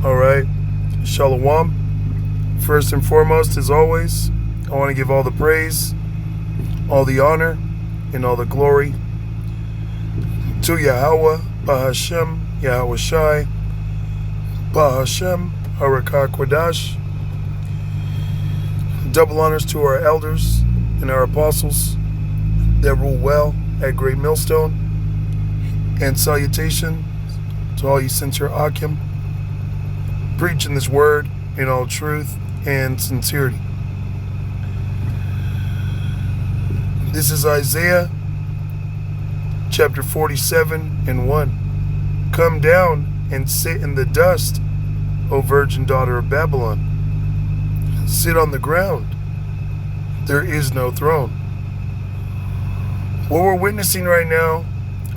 All right. Shalom. First and foremost, as always, I want to give all the praise, all the honor, and all the glory to Yahweh, Bahashem, Yahweh Shai, Bahashem, Harakah Kodash. Double honors to our elders and our apostles that rule well at Great Millstone. And salutation to all you sincere Akim, preaching this word in all truth and sincerity. This is Isaiah chapter 47 and 1. Come down and sit in the dust, O virgin daughter of Babylon. Sit on the ground. There is no throne. What we're witnessing right now,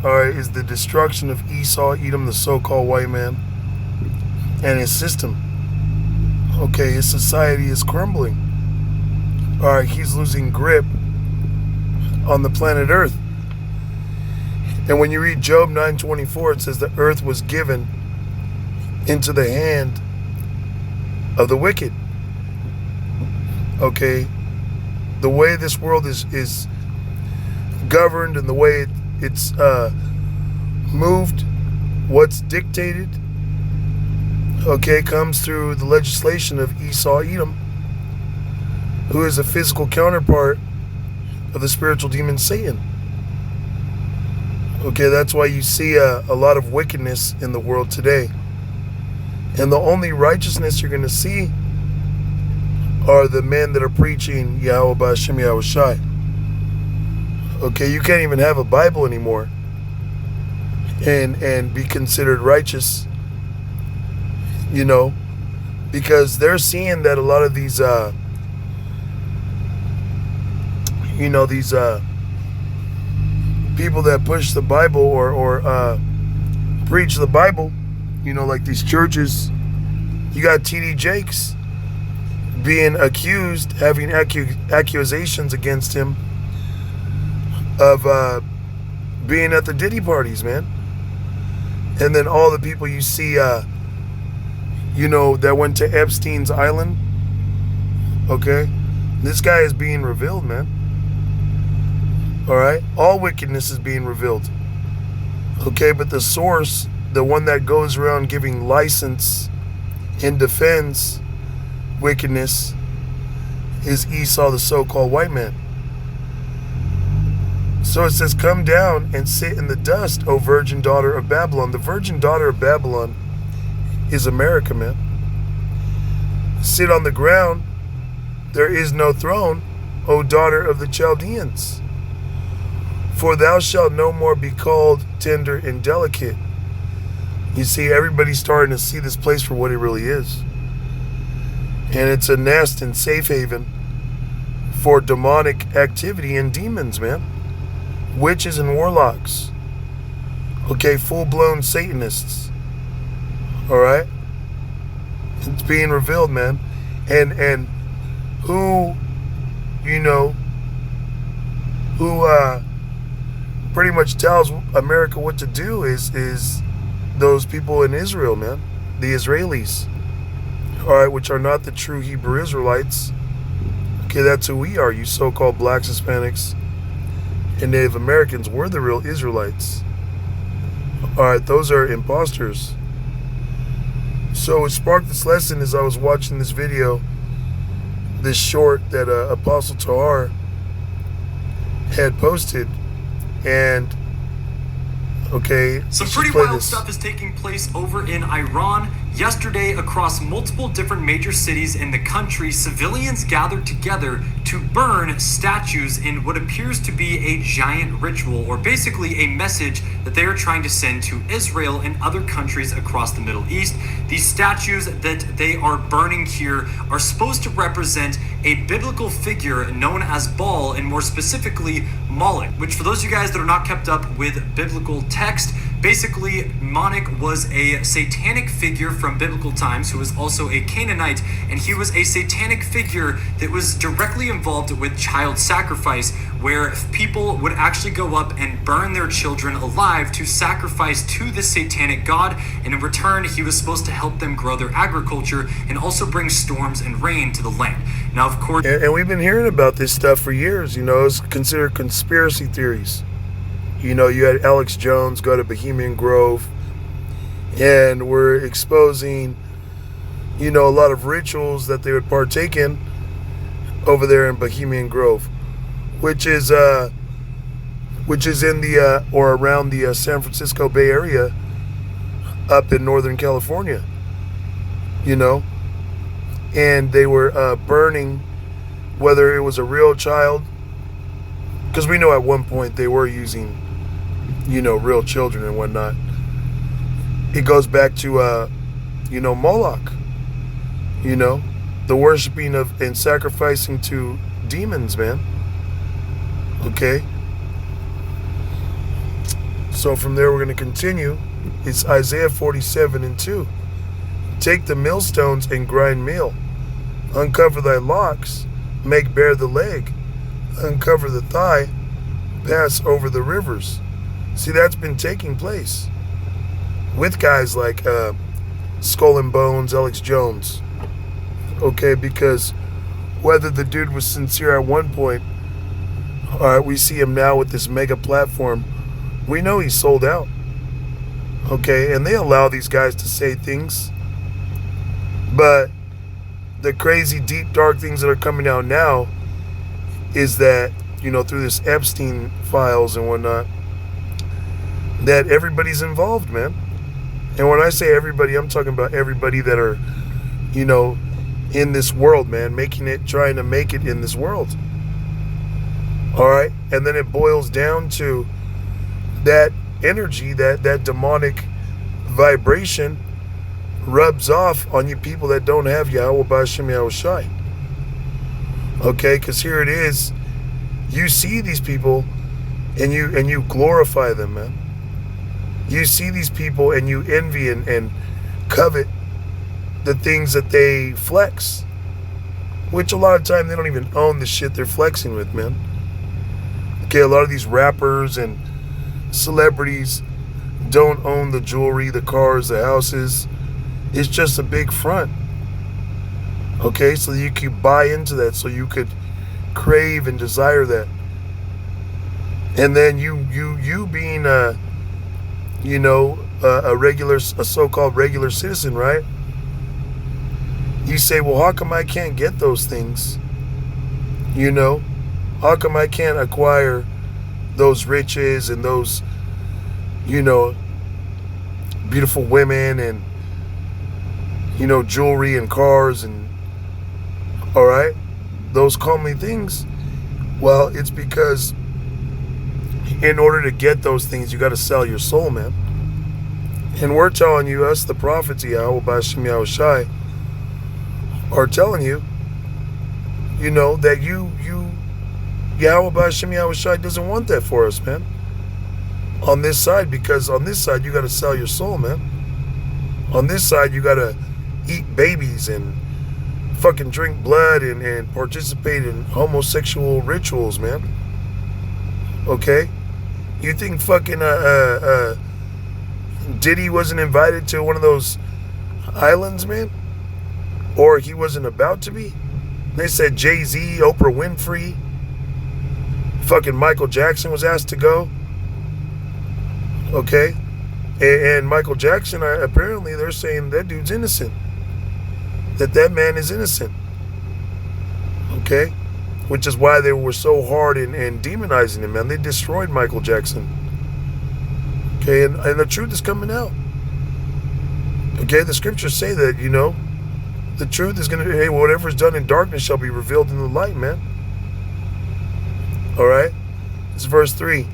is the destruction of Esau, Edom, the so-called white man, and his system. Okay, his society is crumbling. He's losing grip on the planet Earth. And when you read Job 9:24, it says the earth was given into the hand of the wicked. Okay, the way this world is governed and the way it's moved, what's dictated, okay, comes through the legislation of Esau, Edom, who is a physical counterpart of the spiritual demon Satan. Okay, that's why you see a lot of wickedness in the world today. And the only righteousness you're going to see are the men that are preaching Yahweh B'Hashem Yahweh Shai. Okay, you can't even have a Bible anymore and be considered righteous, you know, because they're seeing that a lot of these, these people that push the Bible or preach the Bible, like these churches, you got T.D. Jakes being accused, having accusations against him of being at the Diddy parties, man. And then all the people you see, that went to Epstein's Island, okay? This guy is being revealed, man. All right? All wickedness is being revealed. Okay, but the source, the one that goes around giving license and defends wickedness, is Esau, the so-called white man. So it says, come down and sit in the dust, O virgin daughter of Babylon. The virgin daughter of Babylon is America, man. Sit on the ground. There is no throne, O daughter of the Chaldeans. For thou shalt no more be called tender and delicate. You see, everybody's starting to see this place for what it really is. And it's a nest and safe haven for demonic activity and demons, man. Witches and warlocks. Okay, full-blown Satanists. All right? It's being revealed, man. And who pretty much tells America what to do is those people in Israel, man. The Israelis. All right, which are not the true Hebrew Israelites. Okay, that's who we are, you so-called blacks, Hispanics, and Native Americans. We're the real Israelites. All right, those are imposters. So what sparked this lesson is I was watching this video, this short that Apostle Tahar had posted, and okay, some pretty wild stuff is taking place over in Iran. Yesterday, across multiple different major cities in the country, civilians gathered together to burn statues in what appears to be a giant ritual, or basically a message that they are trying to send to Israel and other countries across the Middle East. These statues that they are burning here are supposed to represent a biblical figure known as Baal, and more specifically Moloch, which, for those of you guys that are not kept up with biblical text, Basically, Moloch was a satanic figure from biblical times who was also a Canaanite, and he was a satanic figure that was directly involved with child sacrifice, where people would actually go up and burn their children alive to sacrifice to this satanic god, and in return, he was supposed to help them grow their agriculture and also bring storms and rain to the land. Now, of course... And we've been hearing about this stuff for years, you know, it's considered conspiracy theories. You know, you had Alex Jones go to Bohemian Grove, and we're exposing, you know, a lot of rituals that they would partake in over there in Bohemian Grove, which is in the or around the San Francisco Bay Area, up in Northern California. You know, and they were burning, whether it was a real child, because we know at one point they were using, you know, real children and whatnot. It goes back to, you know, Moloch, you know, the worshiping of and sacrificing to demons, man. Okay. So from there, we're going to continue. It's Isaiah 47:2. Take the millstones and grind meal. Uncover thy locks, make bare the leg. Uncover the thigh, pass over the rivers. See, that's been taking place with guys like Skull and Bones, Alex Jones. Okay, because whether the dude was sincere at one point, we see him now with this mega platform, we know he's sold out. Okay, and they allow these guys to say things, but the crazy, deep, dark things that are coming out now is that, you know, through this Epstein files and whatnot, that everybody's involved, man. And when I say everybody, I'm talking about everybody that are, you know, in this world, man, trying to make it in this world. All right. And then it boils down to that energy, that demonic vibration rubs off on you people that don't have Yahweh B'Hashem Yahweh Shai. Okay. Because here it is. You see these people and you glorify them, man. You see these people and you envy and covet the things that they flex, which a lot of time they don't even own the shit they're flexing with, man. Okay, a lot of these rappers and celebrities don't own the jewelry, the cars, the houses. It's just a big front. Okay, so you could buy into that, so you could crave and desire that. And then you being a so-called regular citizen, right? You say, well, how come I can't get those things? You know, how come I can't acquire those riches and those, you know, beautiful women and, you know, jewelry and cars and, all right, those comely things? Well, it's because in order to get those things, you got to sell your soul, man. And we're telling you, us, the prophets, Yahweh B'Hashem Yahweh Shai, are telling you, you know, that Yahweh B'Hashem Yahweh Shai doesn't want that for us, man. On this side, because on this side, you got to sell your soul, man. On this side, you got to eat babies and fucking drink blood and participate in homosexual rituals, man. Okay? You think fucking Diddy wasn't invited to one of those islands, man? Or he wasn't about to be? They said Jay-Z, Oprah Winfrey, fucking Michael Jackson was asked to go. Okay? And Michael Jackson, apparently they're saying that dude's innocent. That man is innocent. Okay? Which is why they were so hard in demonizing him, man. They destroyed Michael Jackson. Okay, and the truth is coming out. Okay, the scriptures say that, you know, the truth is going to, hey, whatever is done in darkness shall be revealed in the light, man. All right? It's verse 3.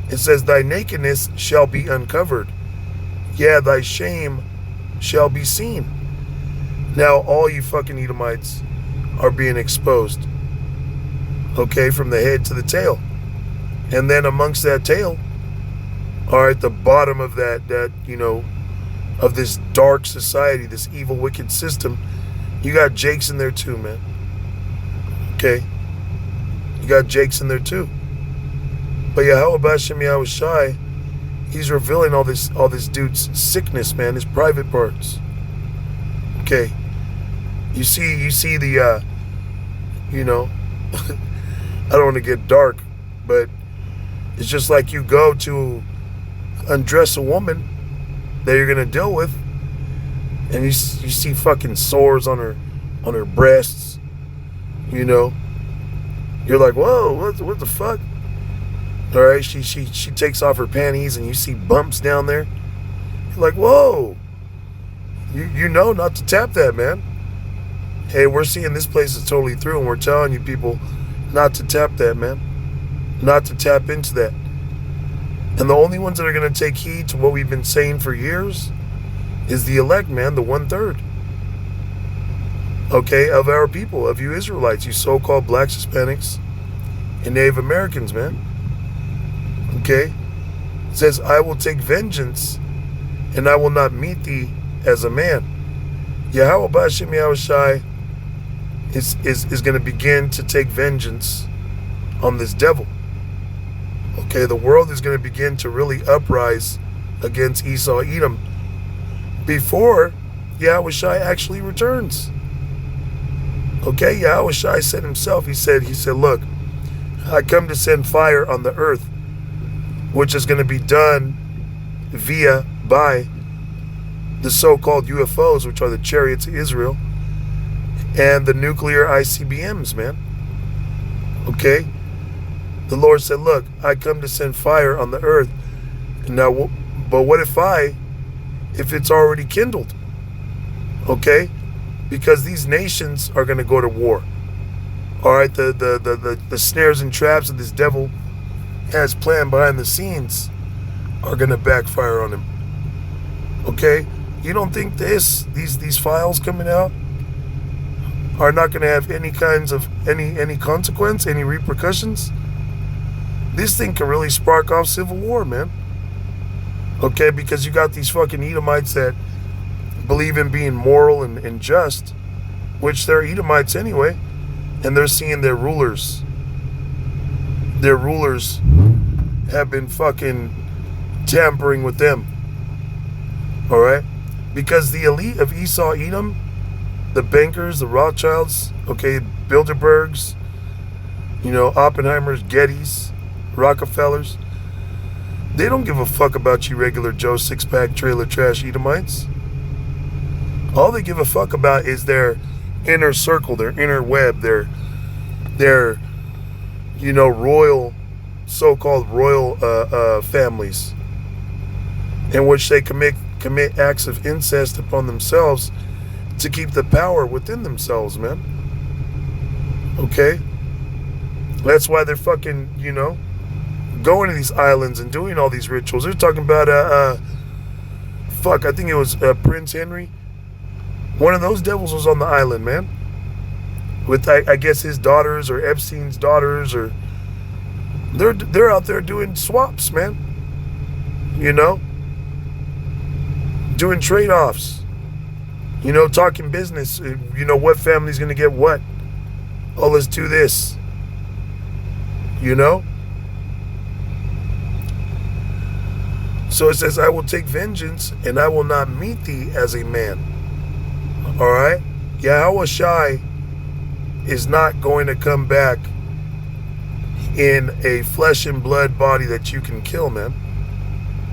It says, thy nakedness shall be uncovered. Yeah, thy shame shall be seen. Now, all you fucking Edomites are being exposed. Okay, from the head to the tail. And then amongst that tail, All right, the bottom of that of this dark society, this evil, wicked system, you got Jakes in there too, man. Okay? You got Jakes in there too. But Yahweh Bashem Yahweh Shai, he's revealing all this dude's sickness, man, his private parts. Okay. You see the I don't want to get dark, but it's just like you go to undress a woman that you're gonna deal with, and you see fucking sores on her breasts. You're like, whoa, what the fuck? All right, she takes off her panties, and you see bumps down there. You're like, whoa, you know not to tap that, man. Hey, we're seeing this place is totally through, and we're telling you people not to tap that, man. Not to tap into that. And the only ones that are going to take heed to what we've been saying for years is the elect, man, the 1/3. Okay, of our people, of you Israelites, you so-called blacks, Hispanics, and Native Americans, man. Okay? It says, I will take vengeance, and I will not meet thee as a man. Yahweh Bashem Yahweh Shai is going to begin to take vengeance on this devil. Okay, the world is going to begin to really uprise against Esau Edom before Yahweh Shai actually returns. Okay, Yahweh Shai said himself, he said, look, I come to send fire on the earth, which is going to be done by the so-called UFOs, which are the chariots of Israel, and the nuclear ICBMs, man. Okay? The Lord said, look, I come to send fire on the earth. Now, but what if it's already kindled? Okay? Because these nations are going to go to war. All right? The snares and traps that this devil has planned behind the scenes are going to backfire on him. Okay? You don't think these files coming out are not going to have any kinds of any consequence, any repercussions? This thing can really spark off civil war, man. Okay, because you got these fucking Edomites that believe in being moral and just, which they're Edomites anyway, and they're seeing their rulers have been fucking tampering with them. All right? Because the elite of Esau Edom, the bankers, the Rothschilds, okay, Bilderbergs, Oppenheimers, Gettys, Rockefellers, they don't give a fuck about you regular Joe six-pack trailer trash Edomites. All they give a fuck about is their inner circle, their inner web, their royal, so-called royal families, in which they commit acts of incest upon themselves to keep the power within themselves, man. Okay? That's why they're fucking, going to these islands and doing all these rituals. They're talking about, I think it was Prince Henry. One of those devils was on the island, man. With, I guess, his daughters or Epstein's daughters, or they're out there doing swaps, man. Doing trade-offs. Talking business. What family's going to get what. Oh, let's do this. So it says, I will take vengeance, and I will not meet thee as a man. All right? Yahweh Shai is not going to come back in a flesh and blood body that you can kill, man.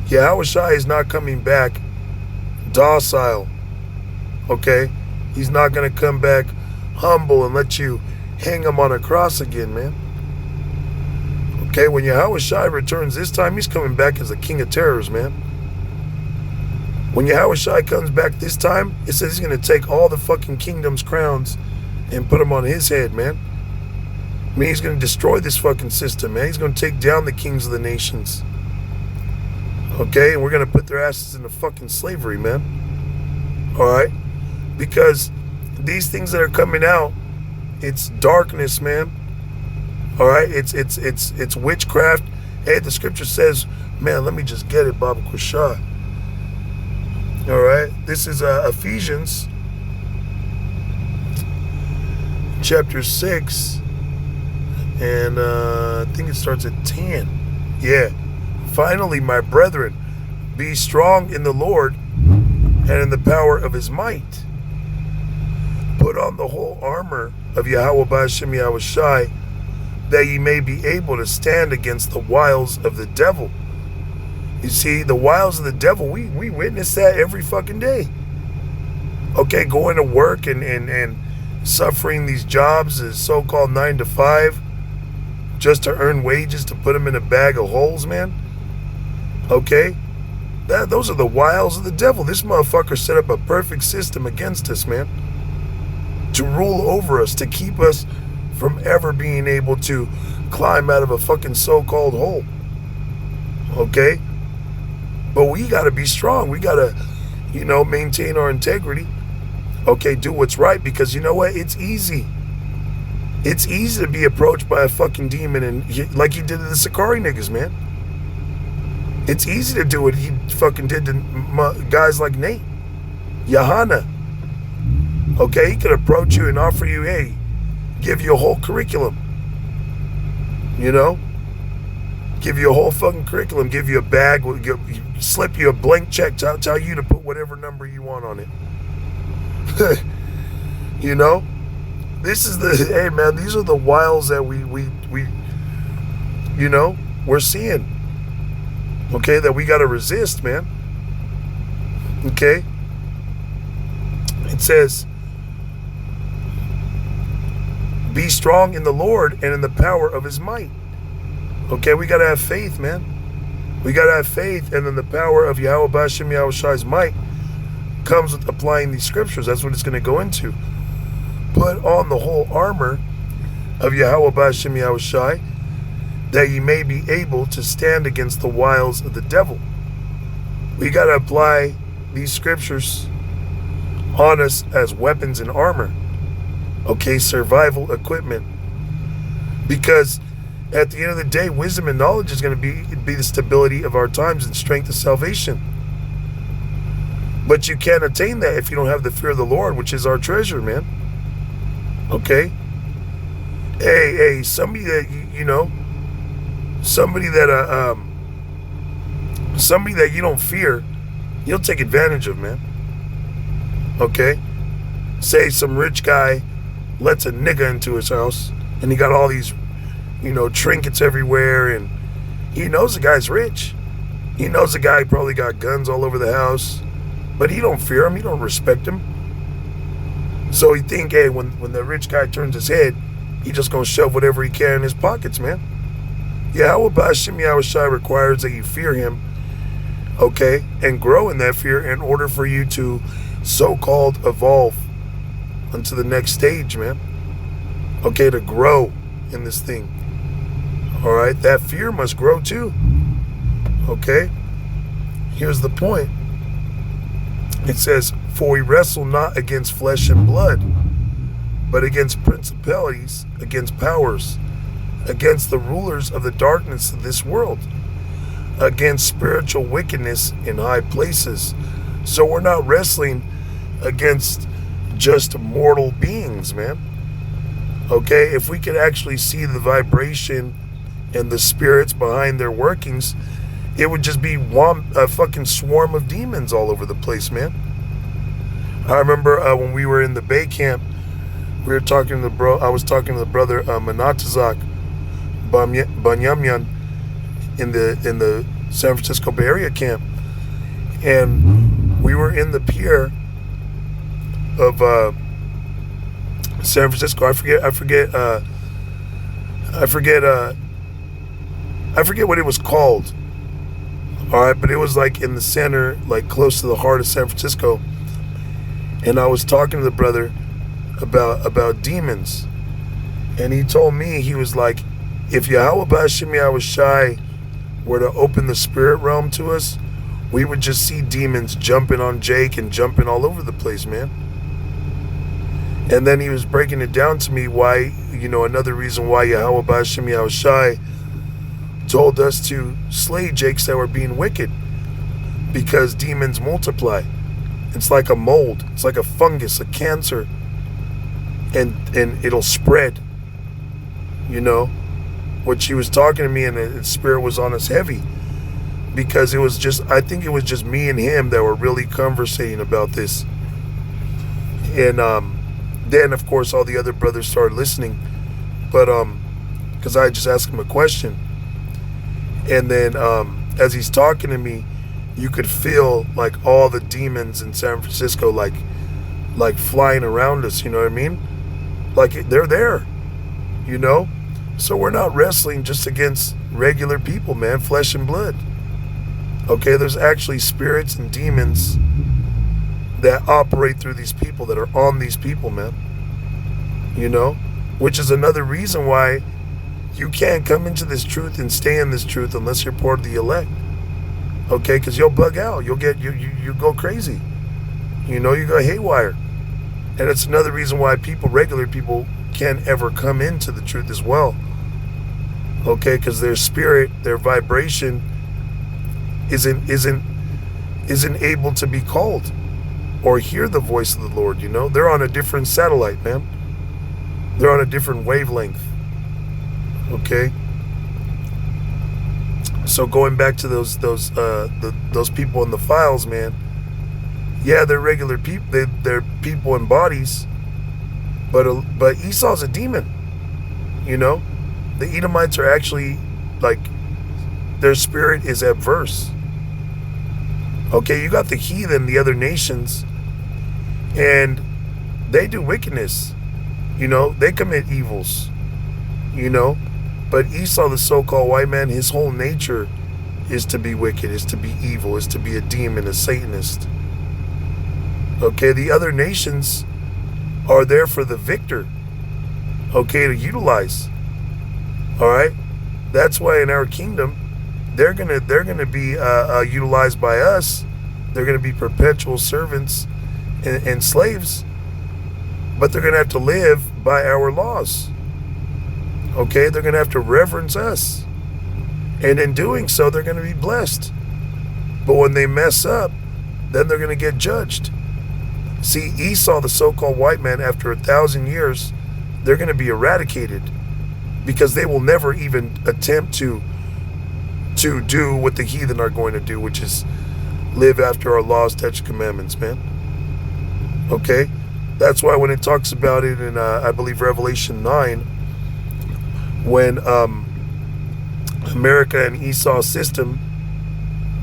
Yahweh Shai is not coming back docile. Okay? He's not going to come back humble and let you hang him on a cross again, man. Okay, when Yahweh Shai returns this time, he's coming back as a king of terrors, man. When Yahweh Shai comes back this time, it says he's going to take all the fucking kingdom's crowns and put them on his head, man. I mean, he's going to destroy this fucking system, man. He's going to take down the kings of the nations. Okay, and we're going to put their asses into fucking slavery, man. All right? Because these things that are coming out, it's darkness, man. All right, it's witchcraft. Hey, the scripture says Man, let me just get it, Baba Kushah. All right, this is Ephesians chapter 6, and I think it starts at 10. Yeah. Finally, my brethren, be strong in the Lord and in the power of his might. Put on the whole armor of Yahweh B'Hashem Yahushai, that ye may be able to stand against the wiles of the devil. You see, the wiles of the devil, we witness that every fucking day. Okay, going to work and suffering these jobs as so-called 9 to 5 just to earn wages to put them in a bag of holes, man. Okay? Those are the wiles of the devil. This motherfucker set up a perfect system against us, man. To rule over us, to keep us from ever being able to climb out of a fucking so-called hole. Okay? But we got to be strong. We got to, maintain our integrity. Okay, do what's right, because you know what? It's easy. It's easy to be approached by a fucking demon, and like he did to the Sakari niggas, man. It's easy to do what he fucking did to guys like Nate, Johanna. Okay, he could approach you and offer you, hey, give you a whole curriculum. Give you a whole fucking curriculum, give you a bag, slip you a blank check, tell you to put whatever number you want on it. This is hey man, these are the wiles that we're seeing. Okay, that we got to resist, man. Okay. It says, be strong in the Lord and in the power of his might. Okay, we got to have faith, man. We got to have faith, and then the power of Yahweh B'Hashem Yahushai's might comes with applying these scriptures. That's what it's going to go into. Put on the whole armor of Yahweh B'Hashem Yahushai, that ye may be able to stand against the wiles of the devil. We got to apply these scriptures on us as weapons and armor. Okay, survival equipment. Because at the end of the day, wisdom and knowledge is going to be the stability of our times and strength of salvation. But you can't attain that if you don't have the fear of the Lord, which is our treasure, man. Okay? Hey, somebody that, somebody that you don't fear, you'll take advantage of, man. Okay? Say some rich guy lets a nigga into his house, and he got all these, trinkets everywhere, and he knows the guy's rich. He knows the guy probably got guns all over the house, but he don't fear him. He don't respect him. So he think, hey, when the rich guy turns his head, he just gonna shove whatever he can in his pockets, man. Yahweh B'Hashem Yahushai requires that you fear him, okay, and grow in that fear in order for you to so-called evolve unto the next stage, man. Okay, to grow in this thing. All right, that fear must grow too. Okay, here's the point. It says, for we wrestle not against flesh and blood, but against principalities, against powers, against the rulers of the darkness of this world, against spiritual wickedness in high places. So we're not wrestling against just mortal beings, man. Okay, if we could actually see the vibration and the spirits behind their workings, it would just be a fucking swarm of demons all over the place, man. I remember when we were in the Bay Camp, I was talking to the brother Manatazak Banyamyan in the San Francisco Bay Area camp, and we were in the pier of San Francisco. I forget what it was called. All right, but it was like in the center, like close to the heart of San Francisco. And I was talking to the brother about demons, and he told me, he was like, if Yahweh B'Hashem Yahushai were to open the spirit realm to us, we would just see demons jumping on Jake and jumping all over the place, man. And then he was breaking it down to me why, another reason why Yahweh B'Hashem Yahushai told us to slay jakes that were being wicked, because demons multiply. It's like a mold. It's like a fungus, a cancer, and it'll spread. You know, what she was talking to me, and the spirit was on us heavy, because I think it was just me and him that were really conversating about this. And then of course all the other brothers started listening, but because I just asked him a question, and then as he's talking to me, you could feel like all the demons in San Francisco like flying around us, you know what I mean? Like they're there, you know? So we're not wrestling just against regular people, man, flesh and blood. Okay, there's actually spirits and demons that operate through these people, that are on these people, man. You know? Which is another reason why you can't come into this truth and stay in this truth unless you're part of the elect. Okay, because you'll bug out. You'll get you go crazy. You know, you go haywire. And it's another reason why regular people can't ever come into the truth as well. Okay, because their spirit, their vibration isn't able to be called or hear the voice of the Lord, you know? They're on a different satellite, man. They're on a different wavelength. Okay? So going back to those people in the files, man. Yeah, they're regular people. They're people in bodies, but Esau's a demon. You know, the Edomites are actually like, their spirit is adverse. Okay, you got the heathen, the other nations, and they do wickedness. You know, they commit evils. You know, but Esau, the so-called white man, his whole nature is to be wicked, is to be evil, is to be a demon, a Satanist. Okay, the other nations are there for the victor. Okay, to utilize. All right, that's why in our kingdom, they're gonna be utilized by us. They're gonna be perpetual servants and slaves, but they're gonna have to live by our laws. Okay, they're gonna have to reverence us, and in doing so, they're gonna be blessed. But when they mess up, then they're gonna get judged. See, Esau, the so-called white man, after 1,000 years, they're gonna be eradicated, because they will never even attempt to do what the heathen are going to do, which is live after our laws, statutes, commandments, man. Okay? That's why when it talks about it in, I believe, Revelation 9, when America and Esau's system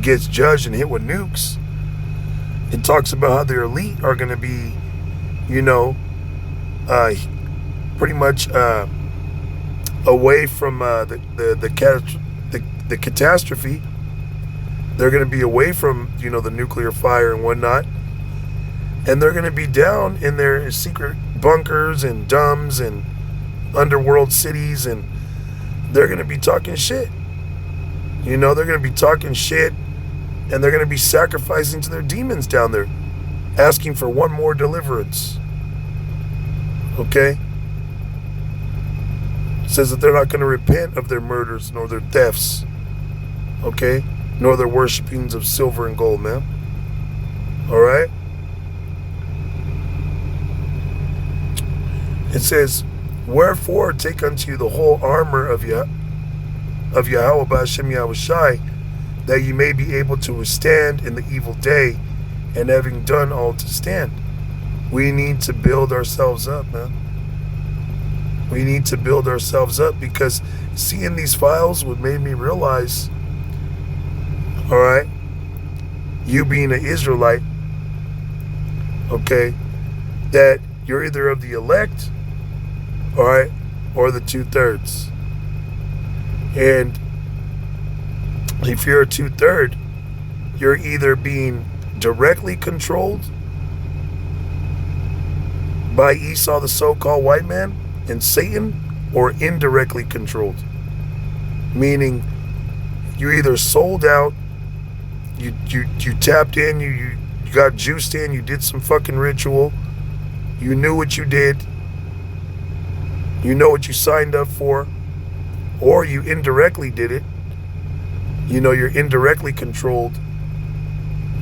gets judged and hit with nukes, it talks about how the elite are going to be, you know, pretty much away from the catastrophe. They're going to be away from, you know, the nuclear fire and whatnot, and they're going to be down in their secret bunkers and dumbs and underworld cities, and they're going to be talking shit. You know, they're going to be talking shit, and they're going to be sacrificing to their demons down there, asking for one more deliverance. Okay? It says that they're not going to repent of their murders nor their thefts. Okay? Nor their worshipings of silver and gold, man. Alright? It says, wherefore take unto you the whole armor of Yahweh B'Hashem Yahushai, that you may be able to withstand in the evil day, and having done all to stand. We need to build ourselves up, man. We need to build ourselves up, because seeing these files would made me realize, all right, you being an Israelite, okay, that you're either of the elect, all right, or the 2/3. And if you're a 2/3, you're either being directly controlled by Esau, the so-called white man, and Satan, or indirectly controlled. Meaning, you either sold out, you tapped in, you got juiced in, you did some fucking ritual, you knew what you did, you know what you signed up for, or you indirectly did it, You're indirectly controlled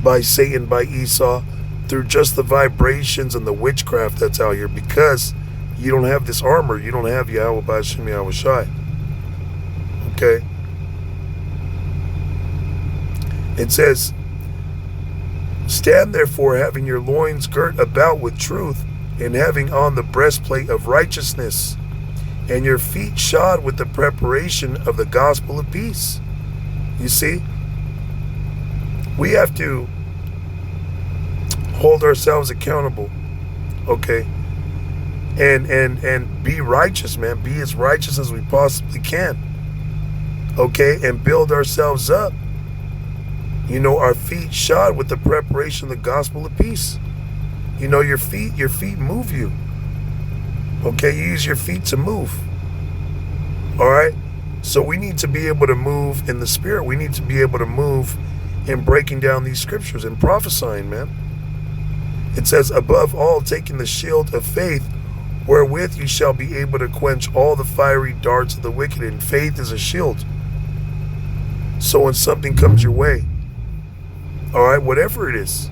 by Satan, by Esau, through just the vibrations and the witchcraft that's out here, because you don't have this armor. You don't have Yahweh B'Shem Yahweh Shai. Okay? It says, stand therefore, having your loins girt about with truth, and having on the breastplate of righteousness, and your feet shod with the preparation of the gospel of peace. You see? We have to hold ourselves accountable, okay? And be righteous, man. Be as righteous as we possibly can, okay? And build ourselves up. Our feet shod with the preparation of the gospel of peace. Your feet move you. Okay, you use your feet to move. All right? So we need to be able to move in the spirit. We need to be able to move in breaking down these scriptures and prophesying, man. It says, above all, taking the shield of faith, wherewith you shall be able to quench all the fiery darts of the wicked. And faith is a shield. So when something comes your way, all right, whatever it is,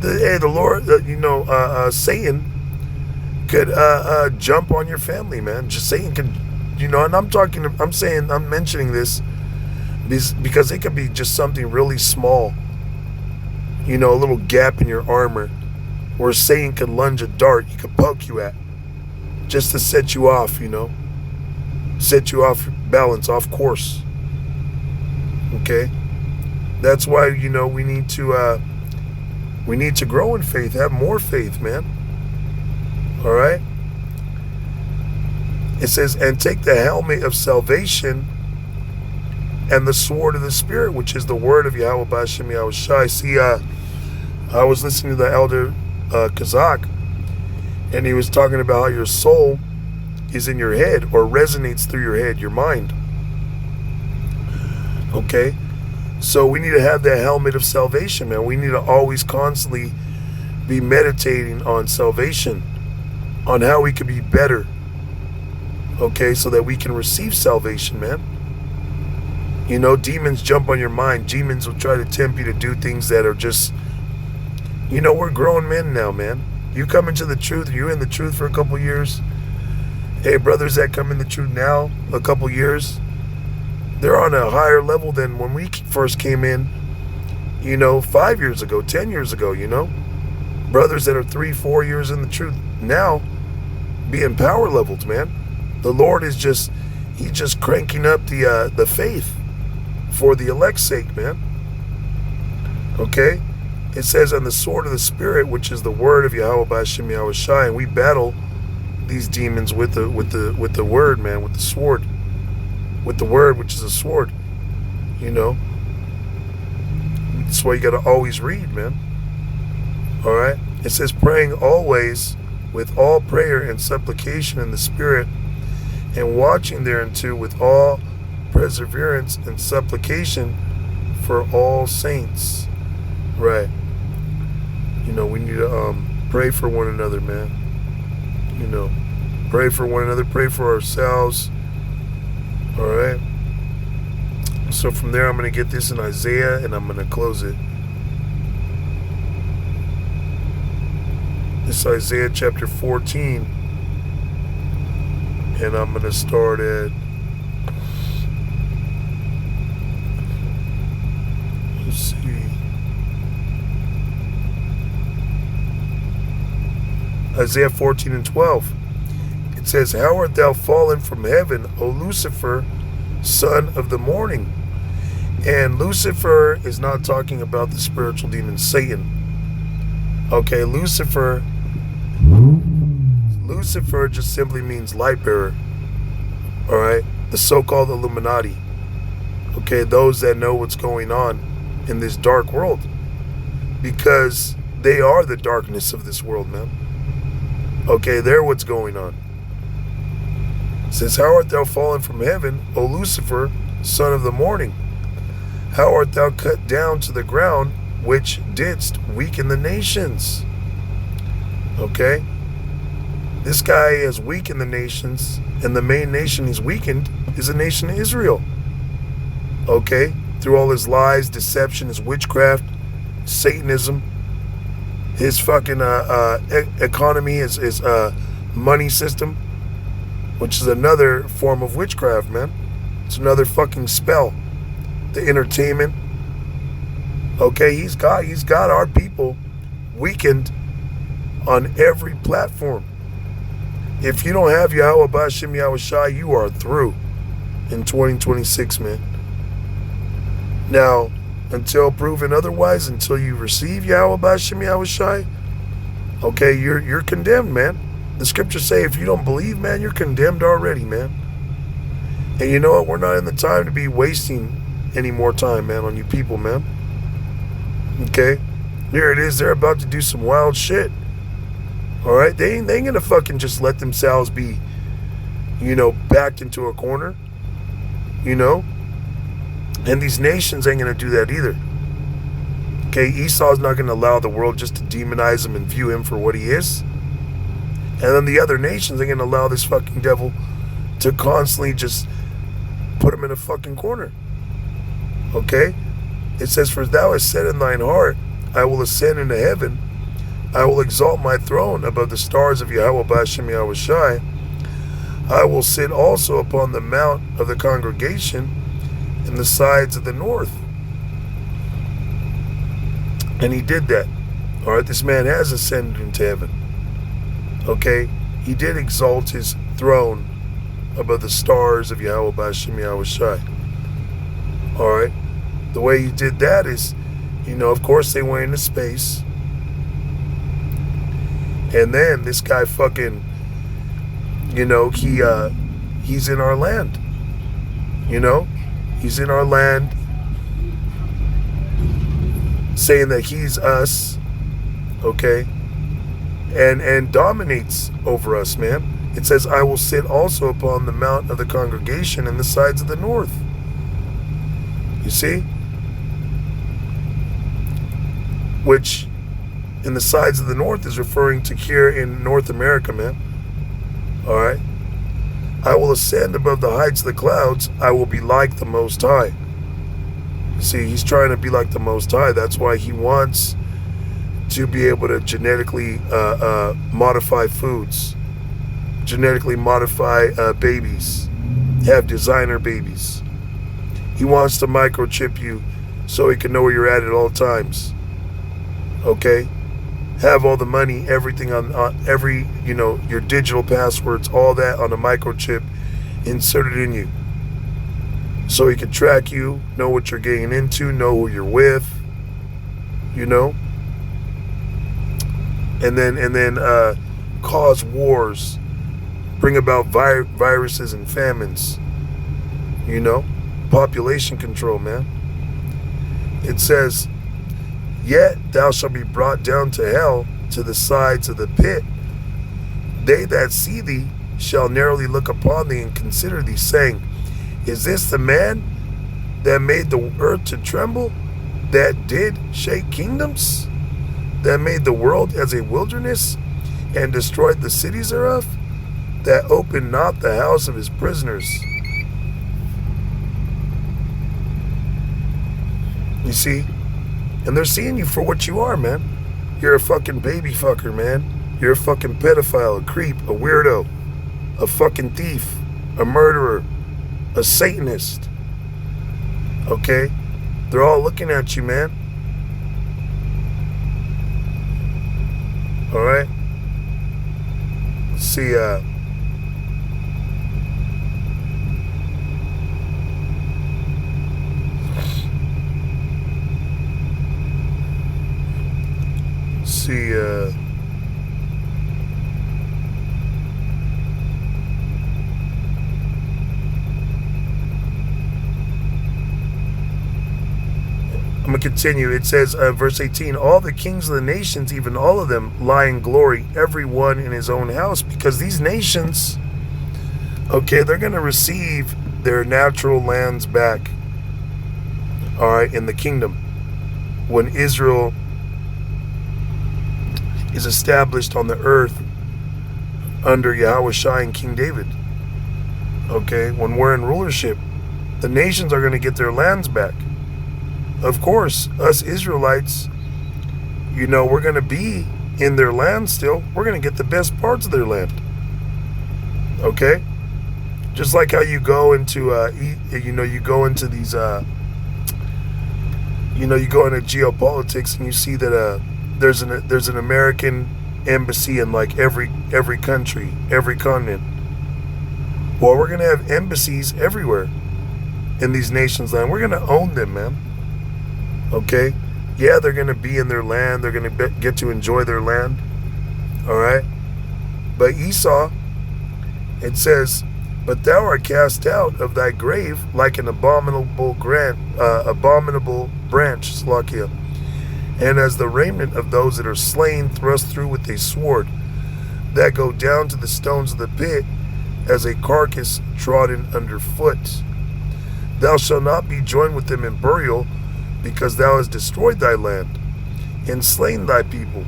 the Lord, Satan could jump on your family, man. Just Satan could, and I'm mentioning this because it could be just something really small, a little gap in your armor where Satan could lunge a dart, he could poke you at, just to set you off, set you off balance, off course. Okay? That's why, we need to grow in faith, have more faith, man. All right? It says, and take the helmet of salvation and the sword of the Spirit, which is the word of Yahweh B'Shem Yahweh Shai. See, I was listening to the elder Kazakh, and he was talking about how your soul is in your head, or resonates through your head, your mind. Okay? So we need to have that helmet of salvation, man. We need to always constantly be meditating on salvation, on how we can be better, okay, so that we can receive salvation, man. Demons jump on your mind. Demons will try to tempt you to do things that are just, we're grown men now, man. You come into the truth, you're in the truth for a couple years. Hey, brothers that come in the truth now, a couple years, they're on a higher level than when we first came in, 5 years ago, 10 years ago, Brothers that are 3-4 years in the truth now, being power levels, man. The Lord is he's just cranking up the faith for the elect's sake, man. Okay? It says, on the sword of the Spirit, which is the word of Yahweh B'Shem Yahweh Shai, and we battle these demons with the word, man, with the sword. With the word, which is a sword, That's why you got to always read, man. All right? It says, praying always with all prayer and supplication in the Spirit, and watching thereunto with all perseverance and supplication for all saints. Right. We need to pray for one another, man. Pray for one another, pray for ourselves. All right. So from there, I'm going to get this in Isaiah, and I'm going to close it. This is Isaiah chapter 14. And I'm going to start at, let's see, Isaiah 14:12. It says, how art thou fallen from heaven, O Lucifer, son of the morning? And Lucifer is not talking about the spiritual demon Satan. Okay, Lucifer just simply means light bearer. All right, the so-called Illuminati. Okay, those that know what's going on in this dark world, because they are the darkness of this world, man. Okay, they're what's going on. It says, how art thou fallen from heaven, O Lucifer, son of the morning? How art thou cut down to the ground, which didst weaken the nations? Okay? This guy has weakened the nations, and the main nation he's weakened is the nation of Israel. Okay? through all his lies, deception, his witchcraft, Satanism, his fucking economy, his money system, which is another form of witchcraft, man. It's another fucking spell. The entertainment. Okay, he's got our people weakened on every platform. If you don't have Yahweh B'Shem Yahushai, you are through in 2026, man. Now, until proven otherwise, until you receive Yahweh B'Shem Yahushai, okay, you're condemned, man. The scriptures say if you don't believe, man, you're condemned already, man. And you know what? We're not in the time to be wasting any more time, man, on you people, man. Okay? Here it is. They're about to do some wild shit. All right? They ain't gonna fucking just let themselves be, backed into a corner. And these nations ain't gonna do that either. Okay? Esau's not gonna allow the world just to demonize him and view him for what he is. And then the other nations ain't gonna allow this fucking devil to constantly just put him in a fucking corner. Okay? It says, for thou hast said in thine heart, I will ascend into heaven. I will exalt my throne above the stars of Yahweh B'Shem Yahushai. I will sit also upon the mount of the congregation in the sides of the north. And he did that. All right, this man has ascended into heaven. Okay? He did exalt his throne above the stars of Yahweh B'Shem Yahushai. All right? The way he did that is, of course they went into space. And then this guy fucking, he's in our land. He's in our land saying that he's us, okay? And dominates over us, man. It says, I will sit also upon the mount of the congregation in the sides of the north. You see? Which, in the sides of the north, is referring to here in North America, man. All right? I will ascend above the heights of the clouds. I will be like the Most High. See, he's trying to be like the Most High. That's why he wants to be able to genetically modify foods, genetically modify babies, have designer babies. He wants to microchip you so he can know where you're at all times. Okay? Have all the money, everything on every, your digital passwords, all that on a microchip inserted in you. So he can track you, know what you're getting into, know who you're with, and then cause wars, bring about viruses and famines, population control, man. It says, yet thou shalt be brought down to hell, to the sides of the pit. They that see thee shall narrowly look upon thee and consider thee, saying, is this the man that made the earth to tremble, that did shake kingdoms, that made the world as a wilderness, and destroyed the cities thereof, that opened not the house of his prisoners? You see? And they're seeing you for what you are, man. You're a fucking baby fucker, man. You're a fucking pedophile, a creep, a weirdo, a fucking thief, a murderer, a Satanist. Okay? They're all looking at you, man. Alright? Let's see, I'm going to continue. It says, verse 18, all the kings of the nations, even all of them, lie in glory, every one in his own house, because these nations, okay, they're going to receive their natural lands back, all right, in the kingdom. When Israel is established on the earth under Yahushua and King David, okay, when we're in rulership, the nations are going to get their lands back. of course, us Israelites, we're going to be in their land still. We're going to get the best parts of their land. Okay? Just like how you go into, you go into these, you go into geopolitics and you see that there's an American embassy in like every country, every continent. Well, we're going to have embassies everywhere in these nations' land. We're going to own them, man. Okay? Yeah, they're going to be in their land. They're going to get to enjoy their land. All right? But Esau, it says, but thou art cast out of thy grave like an abominable branch, Slakia, and as the raiment of those that are slain thrust through with a sword, that go down to the stones of the pit, as a carcass trodden underfoot. Thou shalt not be joined with them in burial, because thou hast destroyed thy land, and slain thy people.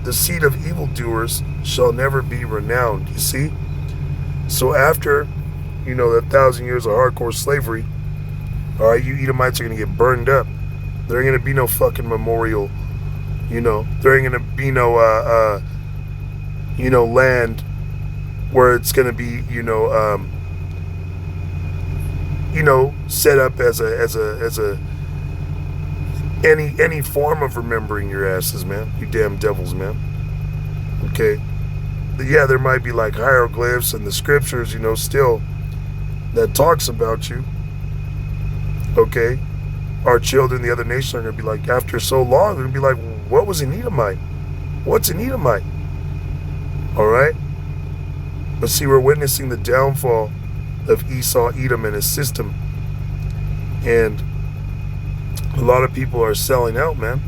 The seed of evildoers shall never be renowned. You see? So after, that 1,000 years of hardcore slavery, all right, you Edomites are going to get burned up. There ain't going to be no fucking memorial. There ain't going to be no, land where it's going to be, set up as any form of remembering your asses, man. You damn devils, man. Okay. But yeah, there might be like hieroglyphs and the scriptures, still that talks about you. Okay. Our children, the other nations, are going to be like, after so long, they're going to be like, what was an Edomite? What's an Edomite? All right. But see, we're witnessing the downfall of Esau, Edom, and his system. And a lot of people are selling out, man.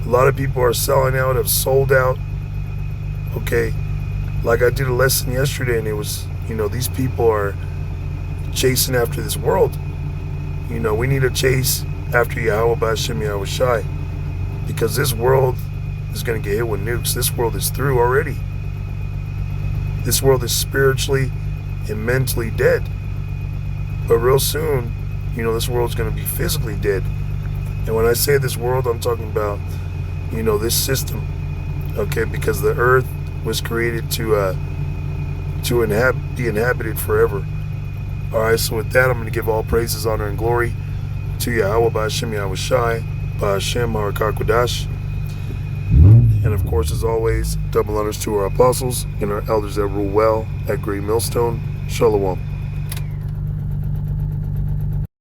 A lot of people are selling out, have sold out. Okay. Like I did a lesson yesterday, and it was, these people are chasing after this world. We need to chase after Yahweh B'Hashem Yahweh Shai, because this world is going to get hit with nukes. This world is through already. This world is spiritually and mentally dead. But real soon, this world's going to be physically dead. And when I say this world, I'm talking about, this system. Okay, because the earth was created to be inhabited forever. All right, so with that, I'm going to give all praises, honor, and glory to Yahweh B'Hashem Yahweh Shai, B'Hashem Harakah. And of course, as always, double honors to our apostles and our elders that rule well at Great Millstone. Shalom.